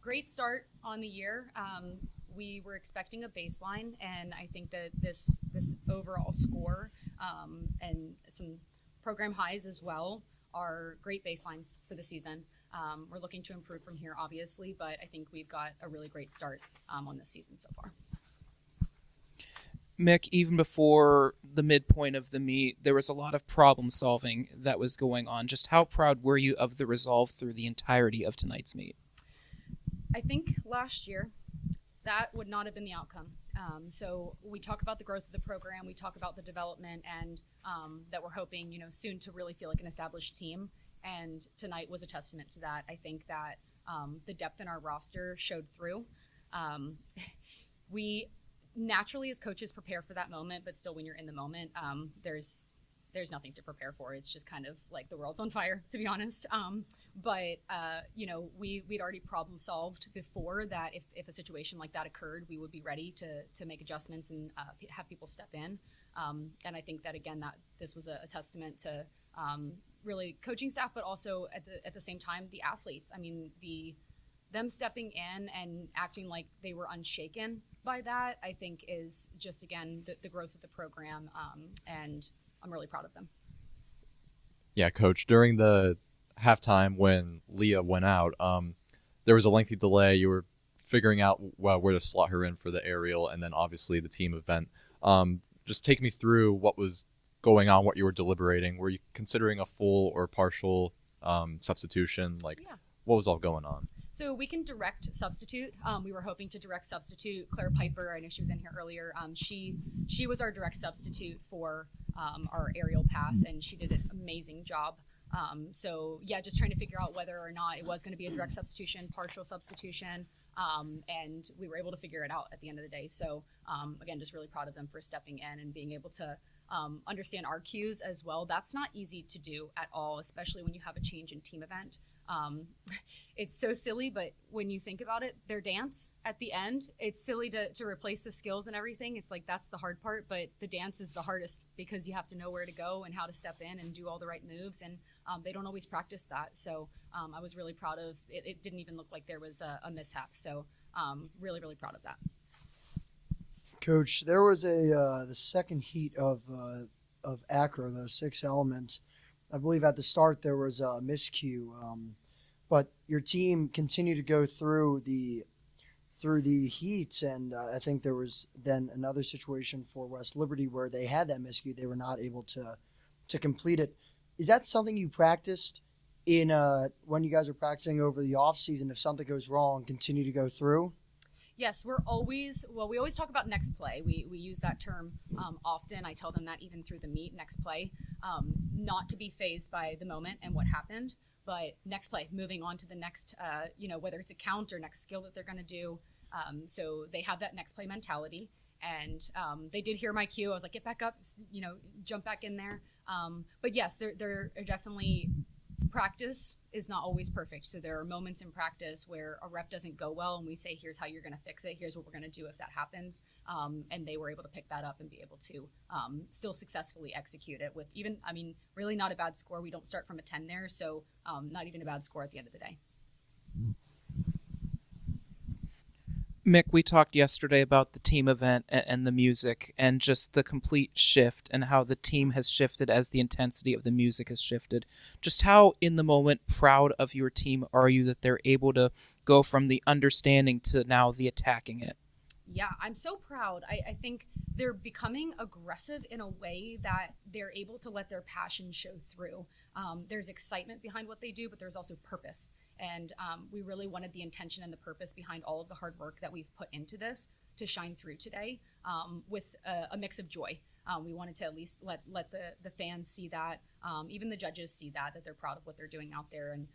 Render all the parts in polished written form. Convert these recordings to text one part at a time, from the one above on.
Great start on the year. We were expecting a baseline, and I think that this overall score and some program highs as well are great baselines for the season. We're looking to improve from here, obviously, but I think we've got a really great start on this season so far. Mick, even before the midpoint of the meet, there was a lot of problem solving that was going on. Just how proud were you of the resolve through the entirety of tonight's meet? I think last year that would not have been the outcome. So we talk about the growth of the program, we talk about the development, and that we're hoping, soon to really feel like an established team. And tonight was a testament to that. I think that the depth in our roster showed through. We naturally, as coaches, prepare for that moment, but still, when you're in the moment, there's nothing to prepare for. It's just kind of like the world's on fire, to be honest. But we'd already problem solved before that. If a situation like that occurred, we would be ready to make adjustments and have people step in. And I think that, again, that this was a testament to really coaching staff, but also at the same time, the athletes. I mean, them stepping in and acting like they were unshaken by that, I think is just, again, the growth of the program. And I'm really proud of them. Yeah, Coach, during the halftime when Leah went out, there was a lengthy delay. You were figuring out where to slot her in for the aerial and then obviously the team event. Just take me through what was going on, what you were deliberating. Were you considering a full or partial substitution? What was all going on? So we can direct substitute. We were hoping to direct substitute Claire Piper. I know she was in here earlier. She was our direct substitute for our aerial pass, and she did an amazing job. Just trying to figure out whether or not it was going to be a direct substitution, partial substitution, and we were able to figure it out at the end of the day. So again, just really proud of them for stepping in and being able to understand our cues as well. That's not easy to do at all, especially when you have a change in team event. It's so silly, but when you think about it, their dance at the end, it's silly to replace the skills and everything. It's like that's the hard part, but the dance is the hardest because you have to know where to go and how to step in and do all the right moves, and they don't always practice that. So I was really proud of it. It didn't even look like there was a mishap, so really, really proud of that. Coach, there was the second heat of acro, those 6 elements. I believe at the start there was a miscue, but your team continued to go through the heats, and I think there was then another situation for West Liberty where they had that miscue. They were not able to complete it. Is that something you practiced in when you guys are practicing over the off season? If something goes wrong, continue to go through. Yes, we always talk about next play. We use that term often. I tell them that even through the meet, next play, not to be fazed by the moment and what happened, but next play, moving on to the next, whether it's a count or next skill that they're going to do. So they have that next play mentality, and they did hear my cue. I was like, get back up, jump back in there. But yes, they're definitely. Practice is not always perfect. So there are moments in practice where a rep doesn't go well and we say, here's how you're going to fix it. Here's what we're going to do if that happens. And they were able to pick that up and be able to still successfully execute it with really not a bad score. We don't start from a 10 there. So not even a bad score at the end of the day. Mick, we talked yesterday about the team event and the music and just the complete shift and how the team has shifted as the intensity of the music has shifted. Just how, in the moment, proud of your team are you that they're able to go from the understanding to now the attacking it? Yeah, I'm so proud. I think they're becoming aggressive in a way that they're able to let their passion show through. There's excitement behind what they do, but there's also purpose. And we really wanted the intention and the purpose behind all of the hard work that we've put into this to shine through today with a mix of joy. We wanted to at least let the fans see that, even the judges see that they're proud of what they're doing out there. And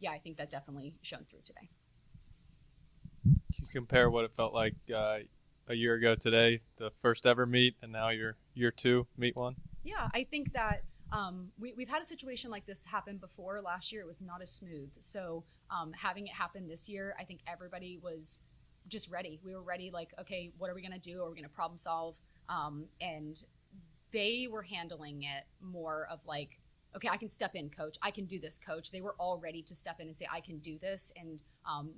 I think that definitely shone through today. Can you compare what it felt like a year ago today, the first ever meet, and now your year 2, meet 1? Yeah, I think that we've had a situation like this happen before. Last year it was not as smooth. So having it happen this year, I think everybody was just ready. We were ready, like, okay, what are we going to do? Are we going to problem solve? And they were handling it more of like, okay, I can step in, coach. I can do this, coach. They were all ready to step in and say, I can do this. And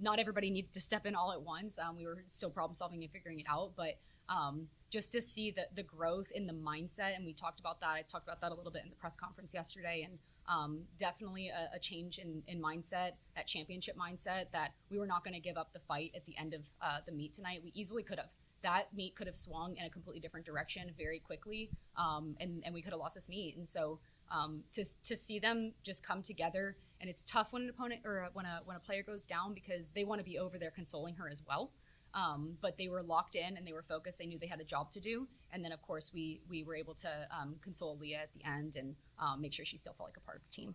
not everybody needed to step in all at once. We were still problem solving and figuring it out. But just to see the growth in the mindset, and we talked about that. I talked about that a little bit in the press conference yesterday. And definitely a change in mindset, that championship mindset, that we were not going to give up the fight at the end of the meet tonight. We easily could have. That meet could have swung in a completely different direction very quickly, and we could have lost this meet. And so to see them just come together, and it's tough when an opponent or when a player goes down because they want to be over there consoling her as well. But they were locked in and they were focused. They knew they had a job to do. And then, of course, we were able to console Leah at the end and make sure she still felt like a part of the team.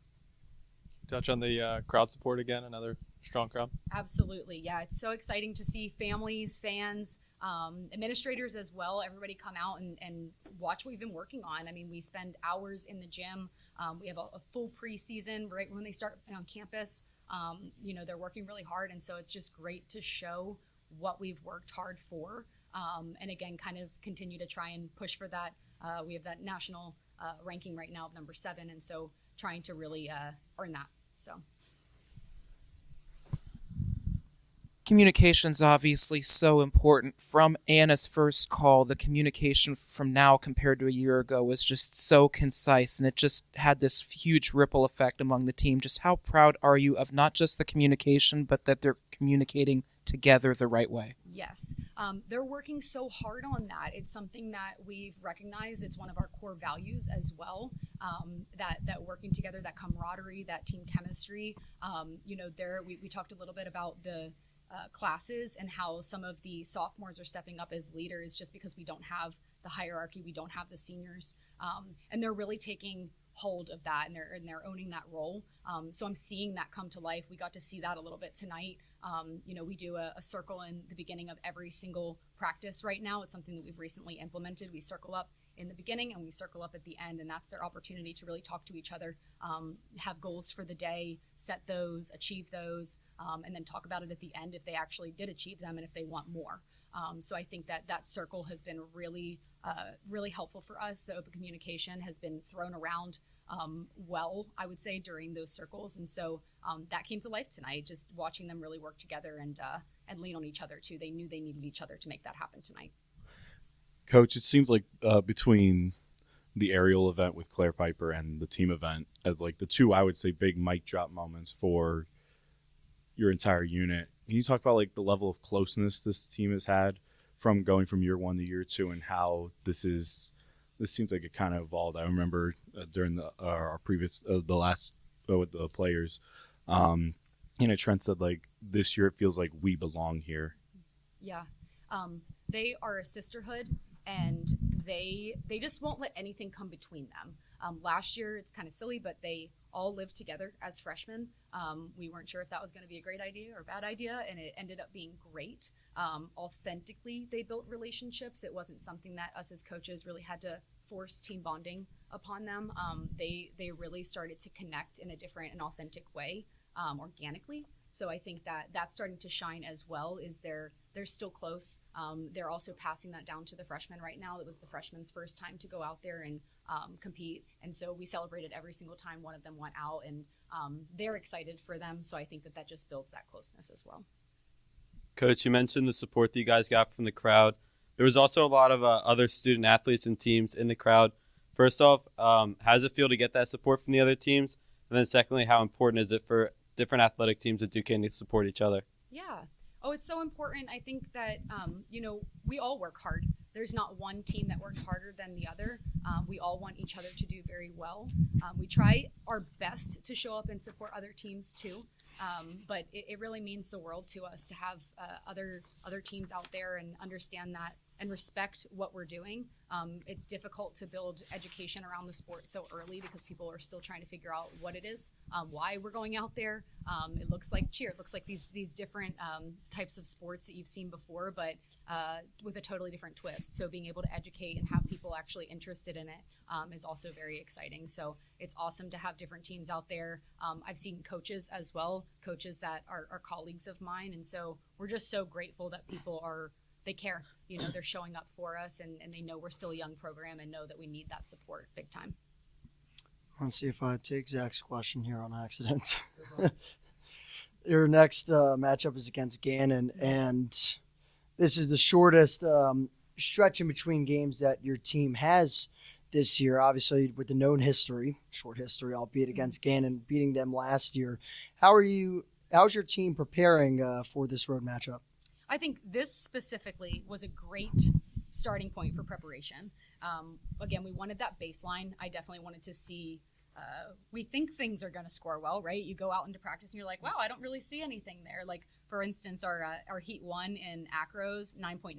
Touch on the crowd support again, another strong crowd. Absolutely. Yeah, it's so exciting to see families, fans, administrators as well, everybody come out and watch what we've been working on. I mean, we spend hours in the gym. We have a full preseason right when they start on campus. They're working really hard. And so it's just great to show what we've worked hard for. And again, kind of continue to try and push for that. We have that national ranking right now of number 7. And so trying to really earn that. So. Communication's obviously so important. From Anna's first call, the communication from now compared to a year ago was just so concise, and it just had this huge ripple effect among the team. Just how proud are you of not just the communication, but that they're communicating together the right way? Yes. They're working so hard on that. It's something that we've recognized. It's one of our core values as well, that working together, that camaraderie, that team chemistry. We talked a little bit about the classes and how some of the sophomores are stepping up as leaders just because we don't have the hierarchy, we don't have the seniors, and they're really taking hold of that and they're owning that role. So I'm seeing that come to life. We got to see that a little bit tonight. We do a circle in the beginning of every single practice right now. It's something that we've recently implemented. We circle up in the beginning and we circle up at the end, and that's their opportunity to really talk to each other, have goals for the day, set those, achieve those, and then talk about it at the end if they actually did achieve them and if they want more. So I think that circle has been really helpful for us. The open communication has been thrown around well, I would say, during those circles. And so that came to life tonight, just watching them really work together and lean on each other too. They knew they needed each other to make that happen tonight. Coach, it seems like between the aerial event with Claire Piper and the team event as like the two, I would say, big mic drop moments for your entire unit. Can you talk about like the level of closeness this team has had from going from year 1 to year 2 and how this seems like it kind of evolved? I remember during our previous, the last with the players, Trent said like this year it feels like we belong here. Yeah. They are a sisterhood, and they just won't let anything come between them. Last year, it's kind of silly, but they all lived together as freshmen. We weren't sure if that was going to be a great idea or a bad idea, and it ended up being great. Authentically, they built relationships. It wasn't something that us as coaches really had to force team bonding upon them. They really started to connect in a different and authentic way, organically. So I think that's starting to shine as well. Is they're still close. They're also passing that down to the freshmen right now. It was the freshmen's first time to go out there and compete, and so we celebrated every single time one of them went out, and they're excited for them. So I think that just builds that closeness as well. Coach, you mentioned the support that you guys got from the crowd. There was also a lot of other student athletes and teams in the crowd. First off, how does it feel to get that support from the other teams? And then secondly, how important is it for different athletic teams at Duquesne to support each other? Yeah. Oh, it's so important. I think that, we all work hard. There's not one team that works harder than the other. We all want each other to do very well. We try our best to show up and support other teams too. But it really means the world to us to have other teams out there and understand that and respect what we're doing. It's difficult to build education around the sport so early because people are still trying to figure out what it is, why we're going out there. It looks like cheer. It looks like these different types of sports that you've seen before, but with a totally different twist. So being able to educate and have people actually interested in it is also very exciting. So it's awesome to have different teams out there. I've seen coaches as well, coaches that are colleagues of mine. And so we're just so grateful that people they care. They're showing up for us and they know we're still a young program and know that we need that support big time. Let's see if I take Zach's question here on accident. Your next matchup is against Gannon, and this is the shortest stretch in between games that your team has this year. Obviously, with the known history, short history, albeit against Gannon, beating them last year. How's your team preparing for this road matchup? I think this specifically was a great starting point for preparation. Again, we wanted that baseline. I definitely wanted to see. We think things are going to score well, right? You go out into practice and you're like, wow, I don't really see anything there. Like, for instance, our Heat 1 in Acros, 9.9.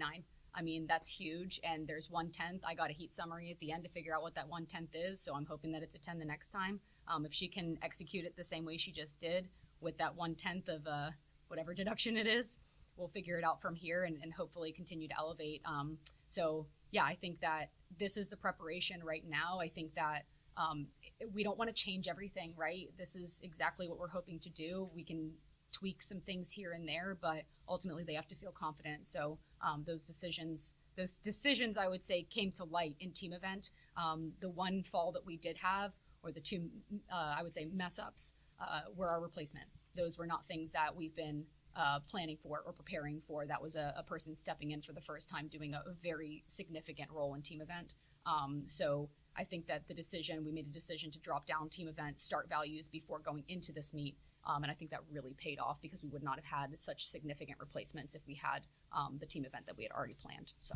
I mean, that's huge. And there's 1/10. I got a heat summary at the end to figure out what that 1/10 is. So I'm hoping that it's a 10 the next time. If she can execute it the same way she just did with that 1/10 of whatever deduction it is, we'll figure it out from here and hopefully continue to elevate. So, yeah, I think that this is the preparation right now. I think that we don't want to change everything, right? This is exactly what we're hoping to do. We can tweak some things here and there, but ultimately they have to feel confident. So those decisions, I would say, came to light in team event. The one fall that we did have, or the two, I would say, mess ups, were our replacement. Those were not things that we've been planning for or preparing for. That was a person stepping in for the first time, doing a very significant role in team event. So I think that we made a decision to drop down team event start values before going into this meet. And I think that really paid off because we would not have had such significant replacements if we had the team event that we had already planned. So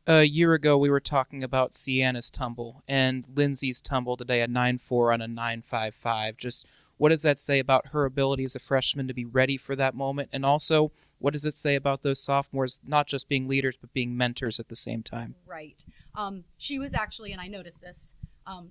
a year ago, we were talking about Sienna's tumble and Lindsay's tumble today, a 9.4 on a 9.55. Just what does that say about her ability as a freshman to be ready for that moment? And also, what does it say about those sophomores not just being leaders, but being mentors at the same time? Right. She was actually, and I noticed this,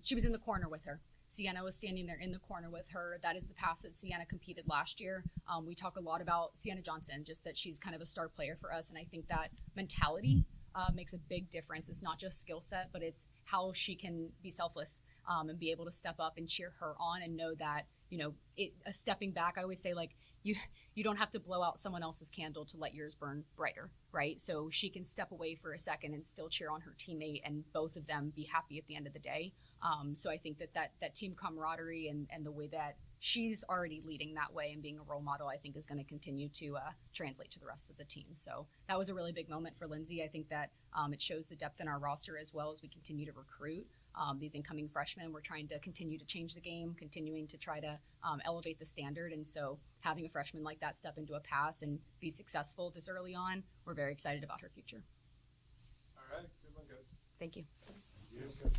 she was in the corner with her. Sienna was standing there in the corner with her. That is the pass that Sienna competed last year. We talk a lot about Sienna Johnson, just that she's kind of a star player for us. And I think that mentality makes a big difference. It's not just skill set, but it's how she can be selfless and be able to step up and cheer her on and know that, stepping back, I always say, like, you don't have to blow out someone else's candle to let yours burn brighter, right? So she can step away for a second and still cheer on her teammate and both of them be happy at the end of the day. So I think that team camaraderie and the way that she's already leading that way and being a role model, I think is going to continue to translate to the rest of the team. So that was a really big moment for Lindsay. I think that it shows the depth in our roster as well as we continue to recruit these incoming freshmen. We're trying to continue to change the game, continuing to try to elevate the standard. And so having a freshman like that step into a pass and be successful this early on, we're very excited about her future. All right. Good one, guys. Thank you. Yes, good.